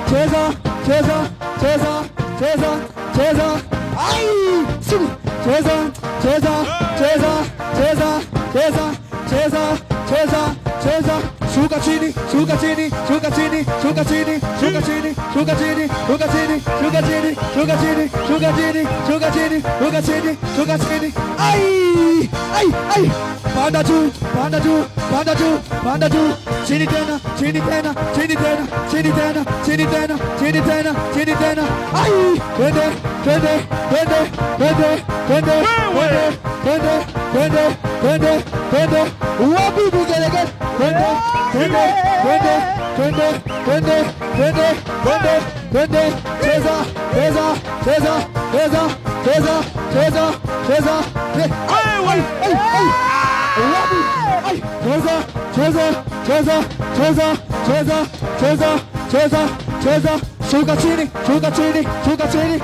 cheza, cheza, cheza, cheza, cheza. Ai! Cheza, cheza, cheza, cheza, cheza, cheza, cheza, cheza. Shuka chini, shuka chini, shuka chini, shuka chini, shuka chini, shuka chini, shuka chini, shuka chini, shuka chini, shuka chini, shuka chini, shuka chini, shuka chini. Ai! Ai! Ai! Panda juu, panda juu, panda juu, panda juu. Chini tena, chini tena, chini tena, chini tena, chini tena, chini tena, chini tena. Ai! Twende, twende, twende, twende, twende, twende, twende, twende, twende. Wapi vigelegele? Twende, twende, twende, twende, twende, twende, twende, twende. Cheza, cheza, cheza, cheza, cheza, cheza, cheza. Ai! Ai! Ai! Wapi? Ai! Cheza, cheza, cheza, cheza, cheza, cheza, cheza, cheza. Shuka chini, shuka chini, shuka chini.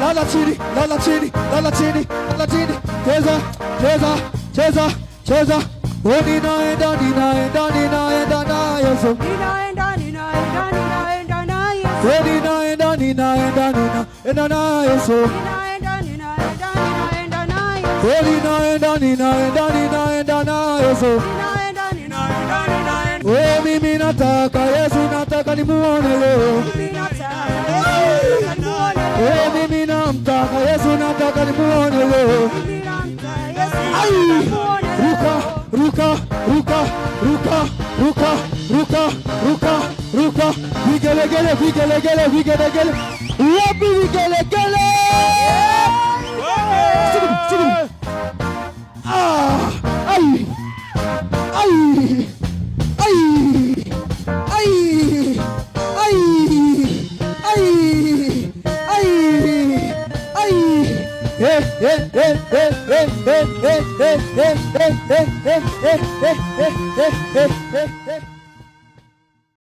Lala chini, lala chini, lala chini, lala chini. Cheza, cheza, cheza, cheza. Oh, ninaenda, ninaenda, ninaenda na Yesu. Ninaenda, ninaenda, ninaenda na Yesu. Oh, ninaenda, ninaenda, ninaenda na Yesu. Ninaenda, ninaenda, ninaenda na Yesu. Oh, ninaenda, ninaenda, ninaenda na Yesu. Ninaenda, ninaenda, ninaenda. Oh, mimi nataka Yesu, nataka nimuone leo. Mimi nataka Yesu, nimuone leo. Oh, mimi namtaka Yesu, nataka nimuone leo. Mimi nataka Yesu, Ai! nimuone leo. Ruka, ruka, ruka, ruka, ruka, ruka, ruka, ruka. Vigelegele, vigelegele, vigelegele. Wapi vigelegele? Sibu, sibu. Ah! Ai! Ai! Ai! Ai! Ai! Ai! Ai! Ai! Eh, eh, eh, eh, eh, eh, eh, eh, eh, eh, eh, eh, eh, eh, eh, eh, eh, eh.